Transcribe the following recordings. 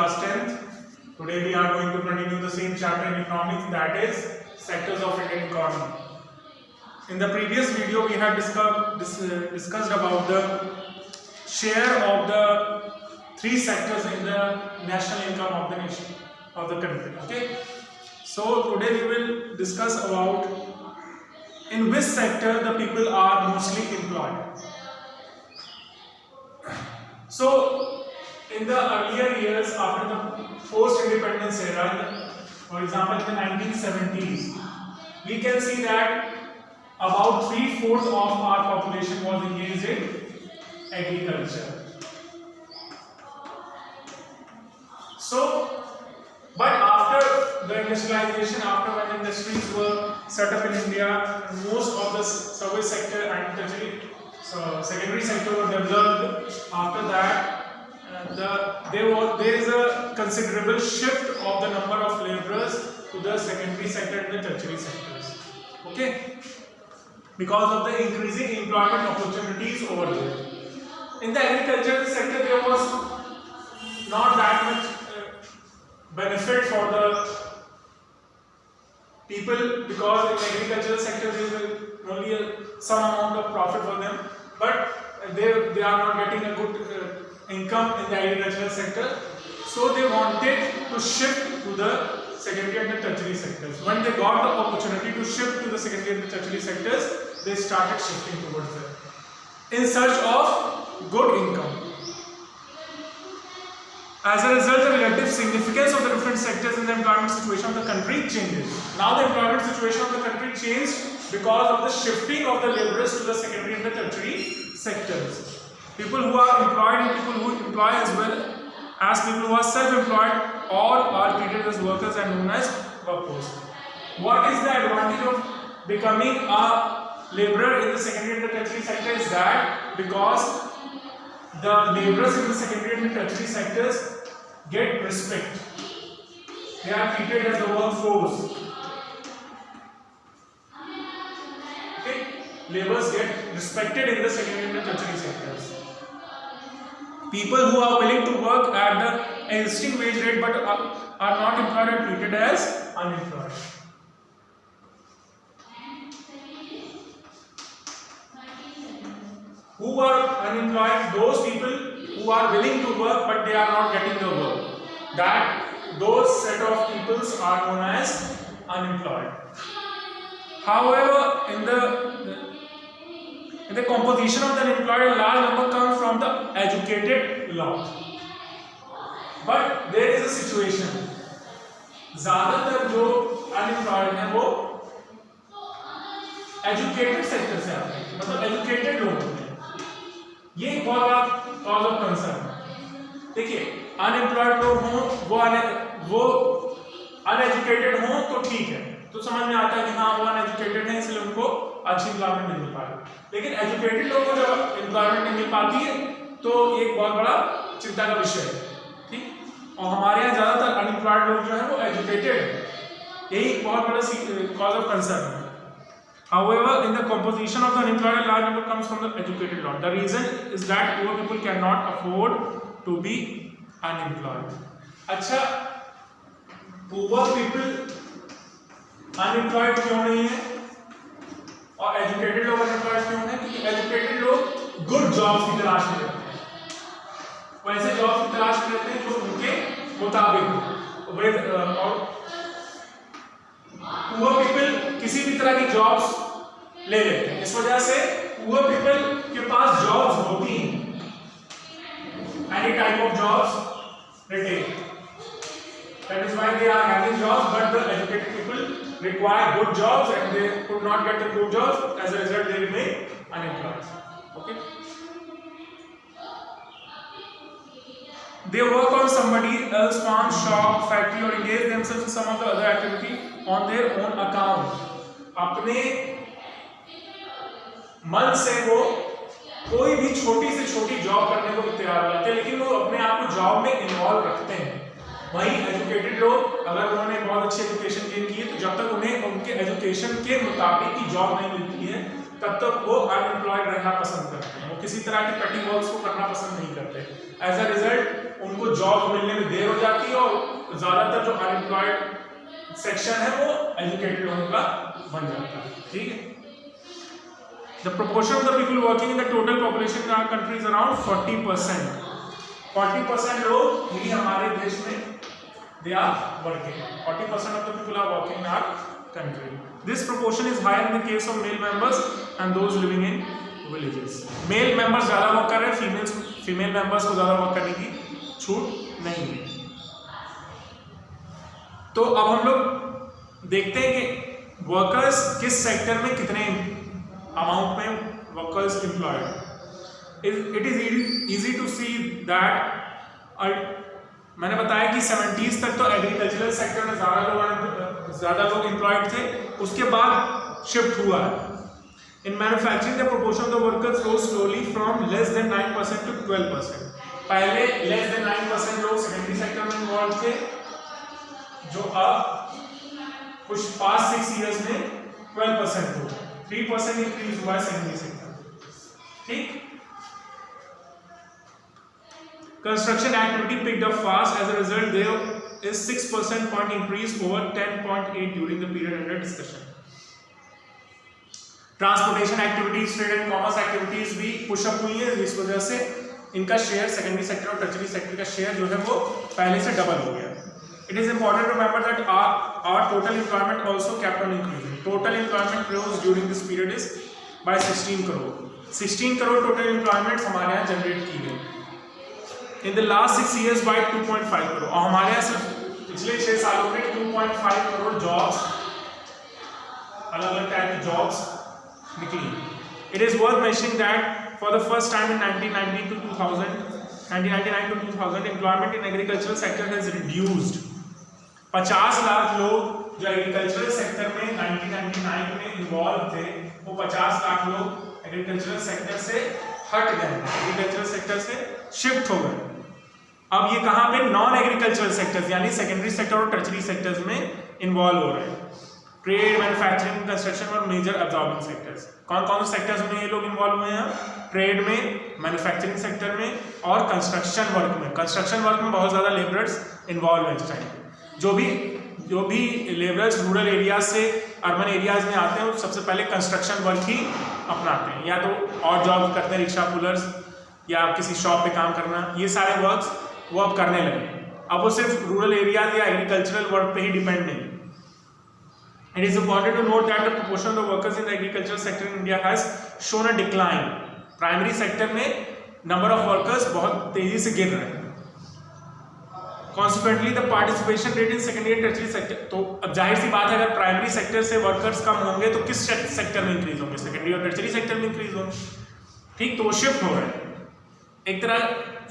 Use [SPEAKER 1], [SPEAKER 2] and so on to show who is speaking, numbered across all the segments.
[SPEAKER 1] class 10th. Today we are going to continue the same chapter in economics, that is sectors of Indian economy. In the previous video we had discussed about the share of the three sectors in the national income of the nation, of the country. Okay, so today we will discuss about in which sector the people are mostly employed. So in the earlier years after the post-independence era, for example in the 1970s, we can see that about 3/4 of our population was engaged in agriculture. So, but after the industrialization, after when industries were set up in India, most of the service sector and secondary sector were developed. After that, there is a considerable shift of the number of laborers to the secondary sector and the tertiary sectors. Okay, because of the increasing employment opportunities over there. In the agricultural sector, there was not that much benefit for the people, because in the agricultural sector there is only some amount of profit for them, but they are not getting a good income in the agricultural sector, so they wanted to shift to the secondary and the tertiary sectors. When they got the opportunity to shift to the secondary and the tertiary sectors, they started shifting towards them in search of good income. As a result, the relative significance of the different sectors in the employment situation of the country changes. Now the employment situation of the country changed because of the shifting of the laborers to the secondary and the tertiary sectors. People who are employed and people who employ as well as people who are self-employed, all are treated as workers and known as workforce. What is the advantage of becoming a laborer in the secondary and the tertiary sector is that because the laborers in the secondary and the tertiary sectors get respect. They are treated as the workforce. Okay? Laborers get respected in the secondary and the tertiary sectors. People who are willing to work at the existing wage rate but are not employed are treated as unemployed. Who are unemployed? Those people who are willing to work but they are not getting the work. Those set of peoples are known as unemployed. However, in the composition of the unemployed, a large number comes from the educated lot. But there is a situation. ज़्यादातर जो unemployed हैं वो educated sector से आते हैं, मतलब educated लोग हैं. ये एक बहुत बड़ा कॉज ऑफ कंसर्न है. देखिए, अनएम्प्लॉयड लोग हों, वो अनएजुकेटेड हों तो ठीक है, तो समझ में आता है कि हाँ वो अनएजुकेटेड हैं इसलिए उनको अच्छी एम्प्लॉयमेंट नहीं मिल पा रही. लेकिन एजुकेटेड लोगों को जब एम्प्लॉयमेंट नहीं मिल पाती है तो एक बहुत बड़ा चिंता का विषय है. ठीक, और हमारे यहाँ ज्यादातर अनएम्प्लॉयड लोग जो है वो एजुकेटेड है. यही एक बहुत बड़ा कॉज ऑफ कंसर्न है. However, in the composition of the unemployed, a large number comes from the educated lot. The reason is that poor people cannot afford to be unemployed. अच्छा, poor people unemployed क्यों नहीं है और educated लोग unemployed क्यों हैं? क्योंकि educated लोग good jobs की तलाश में रहते हैं. वैसे jobs की तलाश में रहते हैं जो उनके मुताबिक हो. और poor people किसी भी तरह की jobs ले लेते हैं. इस वजह से poor people के पास jobs होती हैं. Any type of jobs they take. That is why they are having jobs, but the educated people require good jobs and they could not get the good jobs. As a result, they remain unemployed. Okay. They work on somebody else's farm, shop, factory, or engage themselves in some of the other activity on their own account. अपने मन से वो कोई भी छोटी से छोटी job करने को तैयार हो जाते हैं, लेकिन वो अपने आप को जॉब में इन्वॉल्व रखते हैं. वहीं एजुकेटेड लोग अगर उन्होंने बहुत अच्छी एजुकेशन गेन की है तो जब तक उन्हें उनके एजुकेशन के मुताबिक की जॉब नहीं मिलती है तब तक वो अनएम्प्लॉयड रहना पसंद करते हैं. वो किसी तरह के पेटी वर्क्स को करना पसंद नहीं करते. एज अ रिजल्ट उनको जॉब मिलने में देर हो जाती ज्यादातर जो अनएम्प्लॉयड सेक्शन है वो एजुकेटेड लोगों का बन जाता है, ठीक है। The proportion of the people working in the total population in our country is around 40%. 40% लोग ही हमारे देश में they are working. 40% of the people are working in our country. This proportion is higher in the case of male members and those living in villages. Male members ज़्यादा work कर रहे हैं, female members को ज़्यादा work करने की छूट नहीं है। तो अब हम लोग देखते हैं कि वर्कर्स किस सेक्टर में कितने अमाउंट में workers employed. It is easy to see that मैंने बताया कि 70s तक तो एग्रीकल्चरल सेक्टर में ज़्यादा लोग एम्प्लॉयड थे, उसके बाद शिफ्ट हुआ है। In manufacturing the proportion of the workers rose slowly from less than 9% to 12%। पहले लेस देन 9% लोग सेकेंडरी सेक्टर में इन्वॉल्व थे, जो अब कुछ पास्ट 6 इयर्स में 12% हो, 3% इंक्रीज हुआ है सेकेंडरी सेक्टर, ठीक। Construction activity picked up fast. As a result, there is 6% point increase over 10.8 during the period under discussion. Transportation activities, trade and commerce activities भी push up हुई है, इस वजह से इनका शेयर सेकेंडरी सेक्टर और tertiary sector का share जो है वो पहले से डबल हो गया। It is important to remember that our total employment also kept on increasing. Total employment growth during this period is by 16 crore. 16 crore total employment हमारे यहाँ जनरेट की गई। In the last 6 years by 2.5 crore, और हमारे यहाँ सिर्फ पिछले 6 सालों में 2.5 करोड़ जॉब्स, अलग अलग टाइप की जॉब्स निकली। It is worth mentioning that for the first time in 1999 to 2000, employment in agricultural sector has reduced. 50 lakh लोग जो एग्रीकल्चरल सेक्टर में 1999 में इन्वॉल्व थे, वो 50 लाख लोग एग्रीकल्चरल सेक्टर से हट गए, एग्रीकल्चरल सेक्टर से शिफ्ट हो गए। अब ये कहाँ पे नॉन एग्रीकल्चरल सेक्टर्स यानी सेकेंडरी सेक्टर और टर्शरी सेक्टर्स में इन्वॉल्व हो रहे हैं। ट्रेड, मैन्युफैक्चरिंग, कंस्ट्रक्शन और मेजर अब्जॉर्बिंग सेक्टर्स। कौन कौन से सेक्टर्स में ये लोग इन्वॉल्व हुए हैं? ट्रेड में, मैन्युफैक्चरिंग सेक्टर में और कंस्ट्रक्शन वर्क में। कंस्ट्रक्शन वर्क में बहुत ज़्यादा लेबरर्स इन्वॉल्व हैं इस टाइम पे। जो भी लेबरर्स रूरल एरियाज से अर्बन एरियाज में आते हैं, वो सबसे पहले कंस्ट्रक्शन वर्क ही अपनाते हैं, या तो और जॉब करते हैं, रिक्शा पुलर्स या किसी शॉप पे काम करना, ये सारे वर्क्स वो अब करने लगे। अब वो सिर्फ रूरल एरियाज या एग्रीकल्चरल वर्क पे ही डिपेंड नहीं। It is important to note that the proportion of the workers in the agricultural sector in India has shown a decline. Primary sector में नंबर ऑफ वर्कर्स बहुत तेजी से गिर रहे हैं। Consequently, the participation rate in secondary and tertiary sector, तो अब जाहिर सी बात है अगर प्राइमरी सेक्टर से वर्कर्स कम होंगे तो किस सेक्टर में इंक्रीज होंगे? सेकेंडरी और टर्शरी सेक्टर में इंक्रीज होंगे, ठीक। तो वो शिफ्ट हो रहे हैं। एक तरह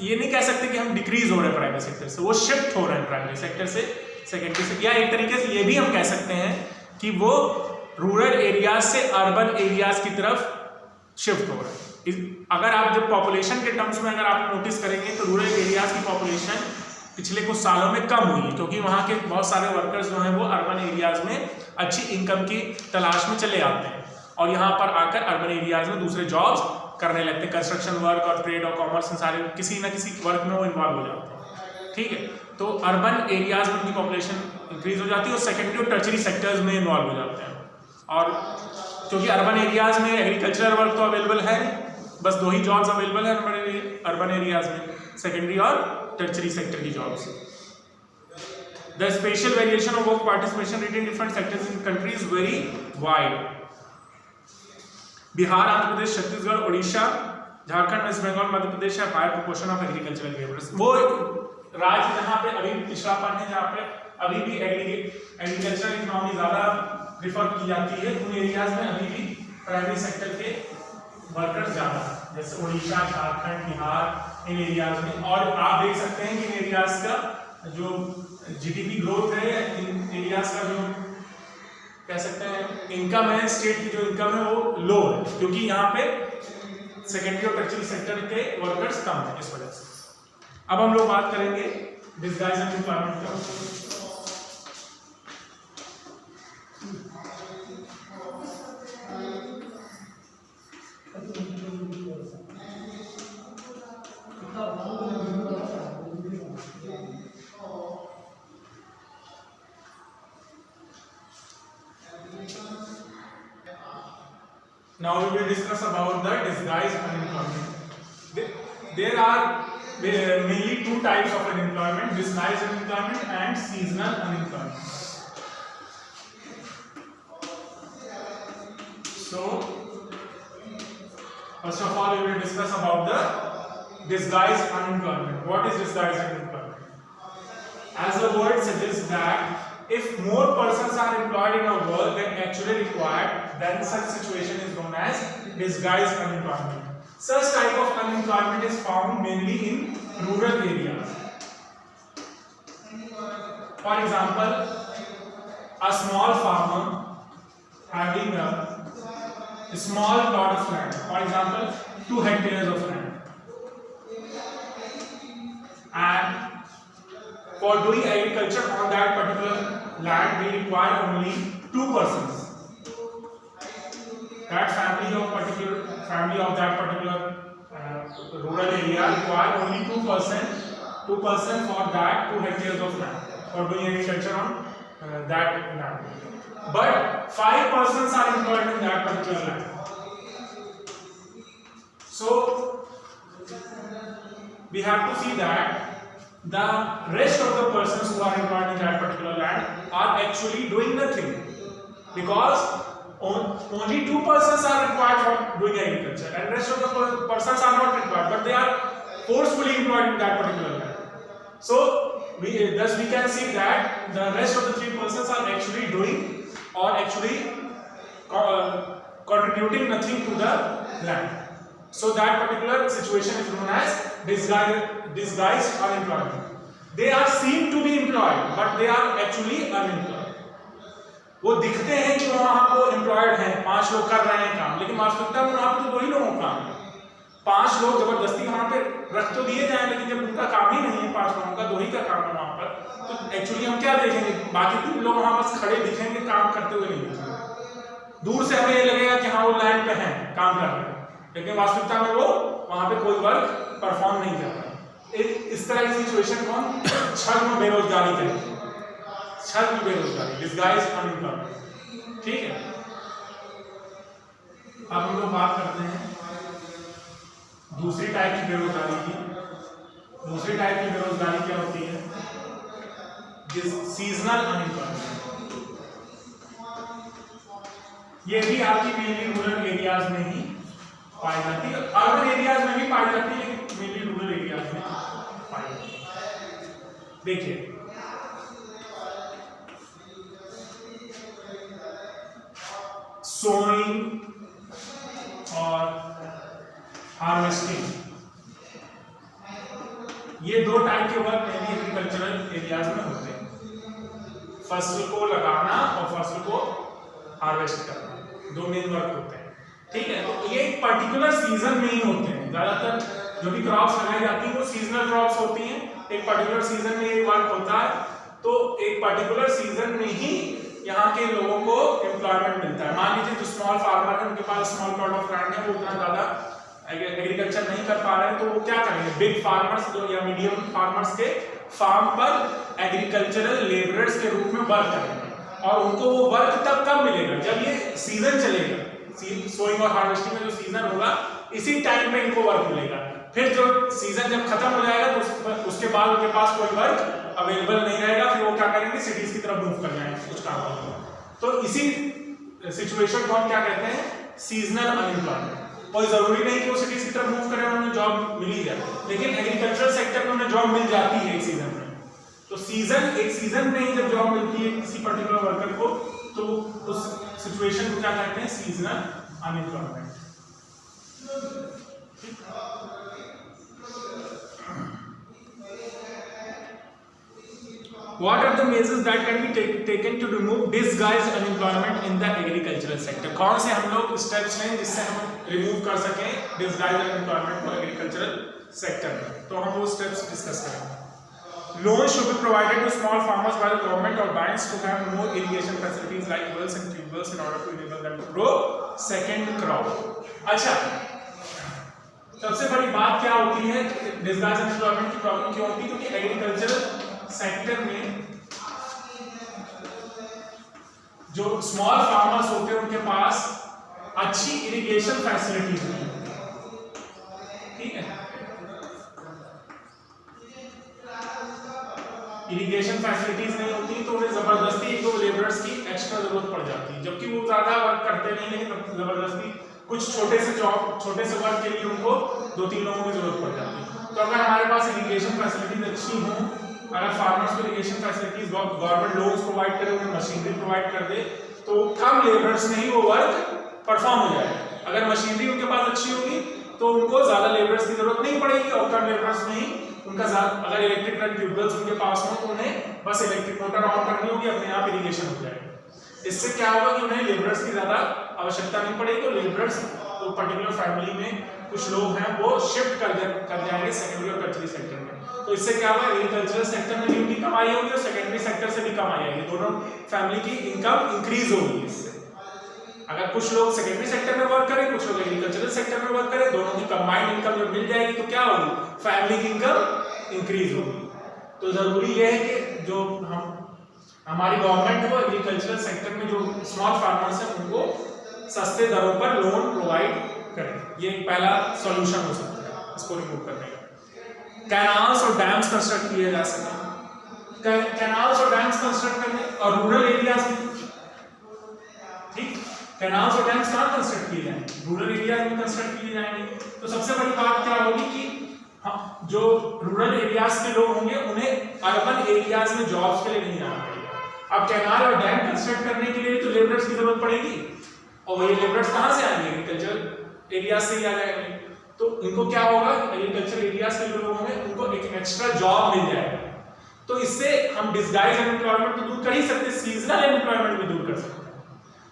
[SPEAKER 1] ये नहीं कह सकते कि हम डिक्रीज हो रहे हैं प्राइमरी सेक्टर से, वो शिफ्ट हो रहे हैं प्राइमरी सेक्टर से सेकेंडरी से, या एक तरीके से ये भी हम कह सकते हैं कि वो रूरल एरियाज से अर्बन एरियाज की तरफ शिफ्ट हो रहे हैं। अगर आप जब पॉपुलेशन के टर्म्स में अगर आप नोटिस करेंगे तो रूरल एरियाज की पॉपुलेशन पिछले कुछ सालों में कम हुई, क्योंकि वहाँ के बहुत सारे वर्कर्स जो हैं वो अर्बन एरियाज में अच्छी इनकम की तलाश में चले आते हैं और यहाँ पर आकर अर्बन एरियाज में दूसरे जॉब्स करने लगते हैं। कंस्ट्रक्शन वर्क और ट्रेड और कॉमर्स सारे किसी न किसी वर्क में वो इन्वॉल्व हो जाते हैं, ठीक है। तो अर्बन एरियाज में उनकी पॉपुलेशन इंक्रीज हो जाती है और सेकेंडरी और टर्शरी सेक्टर्स में इन्वॉल्व हो जाते हैं। और क्योंकि अर्बन एरियाज में एग्रीकल्चरल वर्क तो अवेलेबल है, बस 2 ही जॉब्स अवेलेबल है अर्बन एरियाज में, सेकेंडरी और टर्शरी सेक्टर की jobs. The spatial variation of work participation rate in different sectors in country is very wide. Bihar, Andhra Pradesh, Chhattisgarh, Orissa, Jharkhand, West Bengal, Madhya Pradesh है higher proportion of agricultural labourers. वो राज्य जहाँ पे अभी भी पिछड़ापन है, जहाँ पे अभी भी एग्रीकल्चरल इकोनॉमी ज्यादा प्रिफर की जाती है, उन एरियाज में अभी भी प्राइमरी सेक्टर के वर्कर्स ज्यादा है, जैसे उड़ीसा, झारखंड, बिहार, इन एरियाज में। और आप देख सकते हैं कि इन एरियाज का जो जीडीपी ग्रोथ है, इन एरियाज का जो कह सकते हैं इनकम है, स्टेट की जो इनकम है वो लो है, क्योंकि यहाँ पे सेकेंडरी और टर्शरी सेक्टर के वर्कर्स कम है इस वजह से। अब हम लोग बात करेंगे डिस्गाइज एंड एम्प्लॉयमेंट का। Now we will discuss about the disguised unemployment. There are mainly two types of unemployment: disguised unemployment and seasonal unemployment. So first of all we will discuss about the disguised unemployment. What is disguised unemployment? As the word suggests that if more persons are employed in a work than actually required, then such situation is known as disguised unemployment. Such type of unemployment is found mainly in rural areas. For example, a small farmer having a small plot of land, for example 2 hectares of land, and for doing agriculture on that particular land we require only 2 persons. That family of that particular rural area require only 2 person for that 2 hectares of land for doing agriculture on that land. But 5 persons are employed in that particular land. So we have to see that the rest of the persons who are employed in that particular land are actually doing nothing, because only 2 persons are required for doing agriculture and rest of the persons are not required, but they are forcefully employed in that particular land. So thus we can see that the rest of the 3 persons are actually doing or actually contributing nothing to the land. So that particular situation is known as disguised unemployment. They are seen to be employed but they are actually unemployed. वो दिखते हैं कि वहां वो employed हैं, 5 लोग कर रहे हैं काम, लेकिन वास्तविकता में वहां पे तो 2 ही लोगों का काम है। 5 लोग जबरदस्ती वहां पे रख तो दिए जाए, लेकिन जब उनका काम ही नहीं है 5 लोगों का, 2 ही का काम है वहां पर, तो एक्चुअली हम क्या देखेंगे? बाकी 3 लोग वहां बस खड़े दिखेंगे, काम करते हुए नहीं दिखेंगे। दूर से हमें ये लगेगा कि हाँ वो लैंड पे हैं, काम कर रहे हैं, लेकिन वास्तविकता में वो वहां पे कोई वर्क परफॉर्म नहीं कर रहा है। इस तरह की सिचुएशन को हम छद्म बेरोजगारी कहते हैं। छद्म बेरोजगारी, डिस्गाइज्ड अनएम्प्लॉयमेंट। ठीक है, अब हम लोग बात करते हैं दूसरी टाइप की बेरोजगारी की। दूसरी टाइप की बेरोजगारी क्या होती है? Seasonal unemployment. ये भी आपकी मेनली रूरल एरियाज में ही पाई जाती है, अर्बन एरियाज में भी पाई जाती है, लेकिन मेनली रूरल एरियाज में पाई जाती है। देखिए सोइंग और हार्वेस्टिंग, ये 2 टाइप के वर्क मेनली एग्रीकल्चरल एरियाज में होते हैं। फसल को लगाना और फसल को हार्वेस्ट करना, 2 मेन वर्क होते हैं। ठीक है, तो ये एक पर्टिकुलर सीजन में ही होते हैं। ज्यादातर जो भी क्रॉप्स लगाई जाती हैं वो सीजनल क्रॉप्स होती हैं, एक पर्टिकुलर सीजन में ये वर्क होता है। तो एक पर्टिकुलर सीजन में ही यहाँ के लोगों को एम्प्लॉयमेंट मिलता है। मान लीजिए जो स्मॉल फार्मर है, उनके पास स्मॉल प्लॉट ऑफ लैंड है, वो उतना ज्यादा एग्रीकल्चर नहीं कर पा रहे हैं, तो वो क्या करेंगे? बिग फार्मर्स जो या मीडियम फार्मर्स के फार्म पर एग्रीकल्चरल लेबरर्स के रूप में वर्क करेंगे, और उनको वो वर्क तब कब मिलेगा? जब ये सीजन चलेगा। सोइंग और हार्वेस्टिंग में जो सीजन होगा, इसी टाइम में इनको वर्क मिलेगा। फिर जो सीजन जब खत्म हो जाएगा तो उसके बाद उनके पास कोई वर्क अवेलेबल नहीं रहेगा, फिर वो क्या करेंगे? सिटीज की तरफ मूव कर जाएंगे कुछ काम करने। तो इसी सिचुएशन को हम क्या कहते हैं? Seasonal unemployment. कोई जरूरी नहीं कि वो सिटीज की तरफ मूव करें, उन्हें जॉब मिल ही जाए, लेकिन एग्रीकल्चरल सेक्टर में उन्हें जॉब मिल जाती है एक सीजन में। तो एक सीजन में ही जब जॉब मिलती है किसी पर्टिकुलर वर्कर को, तो उस सिचुएशन को क्या कहते हैं? Seasonal unemployment. What are the measures that can be taken to remove disguised unemployment in the agricultural sector? कौन से हम लोग स्टेप्स लें जिससे हम रिमूव कर सकें disguised unemployment को एग्रीकल्चरल सेक्टर में? तो हम वो स्टेप्स डिस्कस करेंगे। Loans should be provided to small farmers by the government or banks to have more irrigation facilities like wells and tube wells in order to enable them to grow second crop. अच्छा, सबसे बड़ी बात क्या होती है? Disguised unemployment की problem क्यों होती है? क्योंकि एग्रीकल्चरल सेक्टर में जो स्मॉल फार्मर्स होते हैं उनके पास अच्छी इरिगेशन फैसिलिटीज नहीं होती, ठीक है। इरिगेशन फैसिलिटीज नहीं होती तो उन्हें जबरदस्ती एक दो लेबरर्स की एक्स्ट्रा जरूरत पड़ जाती है, जबकि वो ज्यादा वर्क करते नहीं, लेकिन जबरदस्ती कुछ छोटे से वर्क के लिए उनको 2-3 लोगों की जरूरत पड़ जाती है। तो अगर हमारे पास इरिगेशन फैसिलिटीज अच्छी हो, अगर फार्मर्स को irrigation facilities government loans provide करे, उन्हें मशीनरी प्रोवाइड कर दे, तो कम लेबर्स में ही वो वर्क परफॉर्म हो जाए। अगर मशीनरी उनके पास अच्छी होगी तो उनको ज्यादा लेबर्स की जरूरत नहीं पड़ेगी, और कम लेबर्स में ही उनका अगर इलेक्ट्रिकल ट्यूबवेल्स उनके पास हो तो उन्हें बस इलेक्ट्रिक मोटर ऑन करनी होगी, अपने आप इरिगेशन हो जाएगा। इससे क्या होगा कि उन्हें लेबर्स की ज्यादा आवश्यकता नहीं पड़ेगी, तो लेबर्स तो पर्टिकुलर फैमिली में कुछ लोग हैं वो शिफ्ट कर जाएंगे सेकेंडरी और टर्शरी सेक्टर में। तो इससे क्या होगा, एग्रीकल्चरल सेक्टर में भी उनकी कमाई होगी और सेकेंडरी सेक्टर से भी कमाई आएगी, दोनों फैमिली की इनकम इंक्रीज होगी। इससे अगर कुछ लोग सेकेंडरी सेक्टर में वर्क करें, कुछ लोग एग्रीकल्चरल सेक्टर में वर्क करें, दोनों की कंबाइंड इनकम जब मिल जाएगी तो क्या होगी, फैमिली की इनकम इंक्रीज होगी। तो जरूरी यह है कि जो हमारी गवर्नमेंट को एग्रीकल्चरल सेक्टर में जो स्मॉल फार्मर्स हैं उनको सस्ते दरों पर लोन प्रोवाइड करें, ये एक पहला सॉल्यूशन हो सकता है इसको रिमूव करने का। कैनाल्स और डैम्स कंस्ट्रक्ट किए जा सकें, कैनाल्स और डैम्स कंस्ट्रक्ट करने, और रूरल एरियाज में, ठीक, कैनाल्स और डैम्स कहाँ कंस्ट्रक्ट किए जाएंगे, रूरल एरियाज में कंस्ट्रक्ट किए जाएंगे। तो सबसे बड़ी बात क्या होगी कि जो रूरल एरियाज के लोग होंगे उन्हें अर्बन एरियाज में जॉब्स के लिए नहीं जाना पड़ेगा। अब कैनाल और डैम कंस्ट्रक्ट करने के लिए तो लेबरर्स की जरूरत पड़ेगी, और ये लेबरर्स कहाँ से आएंगे, एग्रीकल्चर एरिया से ही आ जाएंगे। तो इनको क्या होगा, एग्रीकल्चर एरियाज के लोग होंगे उनको एक एक्स्ट्रा जॉब मिल जाएगा। तो इससे हम डिसगाइज अनएम्प्लॉयमेंट तो दूर कर ही सकते, सीजनल एम्प्लॉयमेंट भी दूर कर सकते हैं,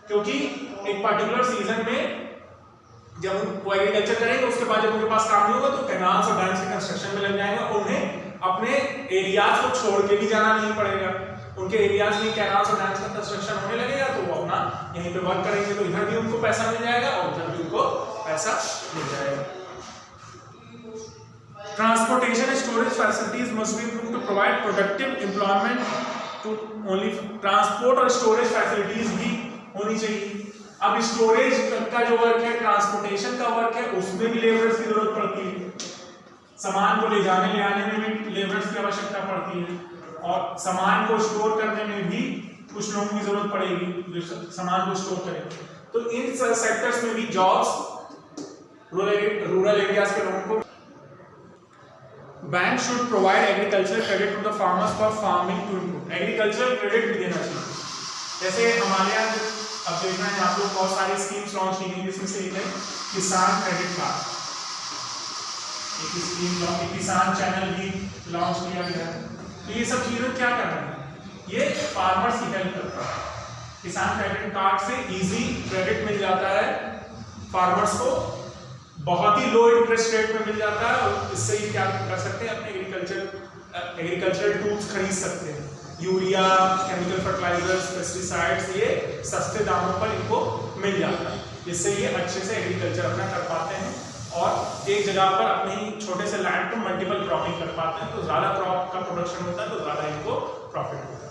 [SPEAKER 1] क्योंकि एक पर्टिकुलर सीजन में जब वो एग्रीकल्चर करेंगे उसके बाद जब उनके पास काम नहीं होगा तो कैनाल्स और डैम्स के कंस्ट्रक्शन में लग जाएंगे, और उन्हें अपने एरियाज को छोड़ के भी जाना नहीं पड़ेगा। उनके एरियाज में कैनाल्स और डैम्स का कंस्ट्रक्शन होने लगेगा तो वो अपना यहीं पे वर्क करेंगे, तो इधर भी उनको पैसा मिल जाएगा और उधर भी उनको पैसा मिल जाएगा। Transportation and storage facilities must be improved to provide productive employment to only transport, और स्टोरेज फैसिलिटीज भी होनी चाहिए। अब स्टोरेज का जो वर्क है, ट्रांसपोर्टेशन का वर्क है, उसमें भी लेबर्स की जरूरत पड़ती है, सामान को ले जाने ले आने में भी लेबर्स की आवश्यकता पड़ती है, और सामान को स्टोर करने में भी कुछ लोगों की जरूरत पड़ेगी जो सामान को स्टोर करें। तो इन सेक्टर्स में भी जॉब्स रूरल एरियाज के लोगों को। Bank should provide agriculture credit to the farmers for farming to improve, agriculture credit भी देना चाहिए। जैसे हमारे यहाँ अब देखना है आप लोग बहुत सारी स्कीम्स लॉन्च की गई, जिसमें से एक है किसान क्रेडिट कार्ड, एक स्कीम, किसान चैनल भी लॉन्च किया गया है। तो ये सब चीजें क्या कर रहे हैं, ये फार्मर्स की हेल्प करता है। किसान क्रेडिट कार्ड से इजी क्रेडिट मिल जाता है फार्मर्स को, बहुत ही लो इंटरेस्ट रेट में मिल जाता है, और इससे ही क्या कर सकते हैं, अपने एग्रीकल्चरल टूल्स खरीद सकते हैं, यूरिया, केमिकल फर्टिलाइजर्स, पेस्टिसाइड्स, ये सस्ते दामों पर इनको मिल जाता है, जिससे ये अच्छे से एग्रीकल्चर अपना कर पाते हैं और एक जगह पर अपने ही छोटे से लैंड पर मल्टीपल क्रॉपिंग कर पाते हैं। तो ज़्यादा क्रॉप का प्रोडक्शन होता है तो ज़्यादा इनको प्रॉफिट होता है,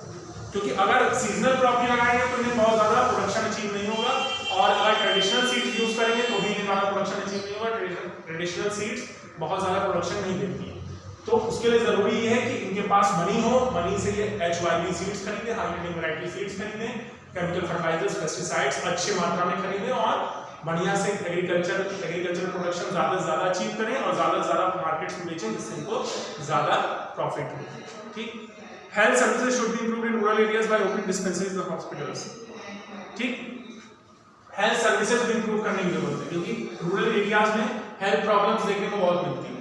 [SPEAKER 1] क्योंकि अगर सीजनल क्रॉप ही लगाएंगे तो इन्हें बहुत ज़्यादा प्रोडक्शन अचीव नहीं होगा, और अगर ट्रेडिशनल सीड्स यूज करेंगे तो भी इन्हें ज़्यादा प्रोडक्शन अचीव नहीं होगा। ट्रेडिशनल सीड्स बहुत ज़्यादा प्रोडक्शन नहीं देती है, तो उसके लिए जरूरी ये है कि इनके पास मनी हो, मनी से ये HYV सीड्स खरीदें, हाई यील्डिंग वैरायटी सीड्स खरीदें, केमिकल फर्टिलाइजर्स, पेस्टिसाइड्स अच्छी मात्रा में खरीदें, और बढ़िया से एग्रीकल्चर प्रोडक्शन ज़्यादा से ज़्यादा अचीव करें और ज़्यादा से ज़्यादा मार्केट्स में बेचें, जिससे इनको ज़्यादा प्रॉफिट हो। ठीक, health services should be improved in rural areas by opening dispensaries और हॉस्पिटल्स। ठीक, हेल्थ सर्विसेज भी इम्प्रूव करने की जरूरत है, क्योंकि रूरल एरियाज में हेल्थ प्रॉब्लम्स देखने को बहुत मिलती है।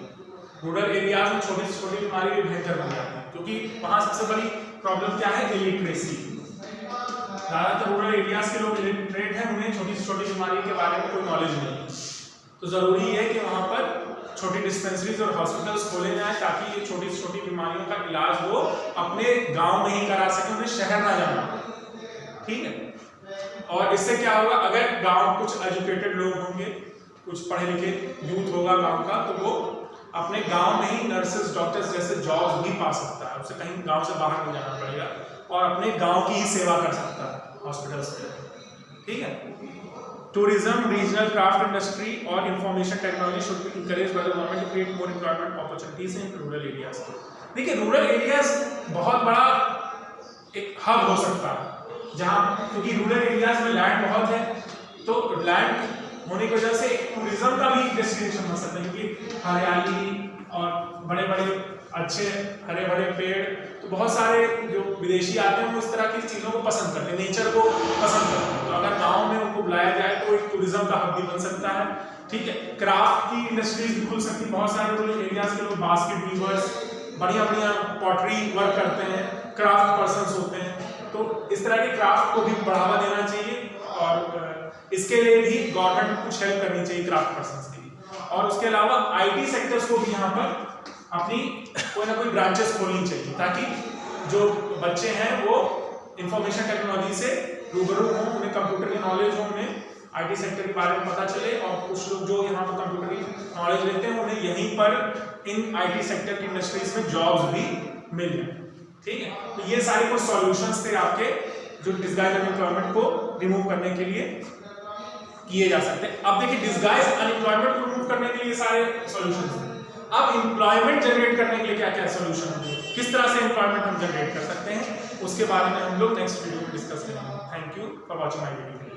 [SPEAKER 1] रूरल एरियाज में छोटी से छोटी बीमारी भी बेहतर बन जाती है, क्योंकि वहाँ सबसे बड़ी प्रॉब्लम क्या है, इलिटरेसी। ज़्यादातर रूरल एरियाज के लोग इलिटरेट हैं, उन्हें छोटी से छोटी बीमारी के बारे में कोई नॉलेज नहीं है। तो ज़रूरी है कि वहाँ पर छोटी डिस्पेंसरीज और हॉस्पिटल्स खोले जाएं, ताकि ये छोटी से छोटी बीमारियों का इलाज वो अपने गाँव में ही करा सकें, उन्हें शहर ना जाना। ठीक है, और इससे क्या होगा, अगर गाँव कुछ एजुकेटेड लोग होंगे, कुछ पढ़े लिखे यूथ होगा गाँव का, तो वो अपने गांव में ही नर्सेस, डॉक्टर्स जैसे जॉब्स भी पा सकता है, उसे कहीं गांव से बाहर नहीं जाना पड़ेगा, और अपने गांव की ही सेवा कर सकता है हॉस्पिटल्स में। ठीक है, tourism, regional craft industry और information technology should be encouraged by the government to create more employment opportunities in rural areas. देखिए रूरल एरियाज बहुत बड़ा एक हब हो सकता है, जहाँ क्योंकि रूरल एरियाज में लैंड बहुत है, तो लैंड होने की वजह से टूरिज्म का भी डेस्टिनेशन बन सकता है, क्योंकि हरियाली और बड़े बड़े अच्छे हरे भरे पेड़, तो बहुत सारे जो विदेशी आते हैं वो इस तरह की चीज़ों को पसंद करते हैं, नेचर को पसंद करते हैं। तो अगर गांव में उनको बुलाया जाए तो एक टूरिज्म का हब भी बन सकता है। ठीक है, क्राफ्ट की इंडस्ट्रीज भी खुल सकती है, बहुत सारे रूरल एरियाज के लोग बास्केट वीवर्स, बढ़िया बढ़िया पॉटरी वर्क करते हैं, क्राफ्ट पर्सन्स होते हैं, तो इस तरह के क्राफ्ट को भी बढ़ावा देना चाहिए और इसके लिए भी गवर्नमेंट को कुछ हेल्प करनी चाहिए क्राफ्ट पर्सन्स के लिए। और उसके अलावा आईटी सेक्टर्स को भी यहाँ पर अपनी कोई ना कोई ब्रांचेस खोलनी चाहिए, ताकि जो बच्चे हैं वो इंफॉर्मेशन टेक्नोलॉजी से रूबरू हों, उन्हें कंप्यूटर की नॉलेज हो, उन्हें आईटी सेक्टर के बारे में पता चले, और कुछ लोग जो यहाँ पर कंप्यूटर की नॉलेज लेते हैं उन्हें यहीं पर इन आईटी सेक्टर की इंडस्ट्रीज में जॉब्स भी मिल जाए। ठीक है, तो ये सारे कुछ सॉल्यूशंस थे आपके जो डिसगाइज अनएम्प्लॉयमेंट को रिमूव करने के लिए किए जा सकते हैं। अब देखिए डिसगाइज अनएम्प्लॉयमेंट को रिमूव करने के लिए सारे सॉल्यूशंस हैं। अब एम्प्लॉयमेंट जनरेट करने के लिए क्या क्या सॉल्यूशन होंगे, किस तरह से एम्प्लॉयमेंट हम जनरेट कर सकते हैं, उसके बारे में हम लोग नेक्स्ट वीडियो में डिस्कस करेंगे। Thank you for watching my video.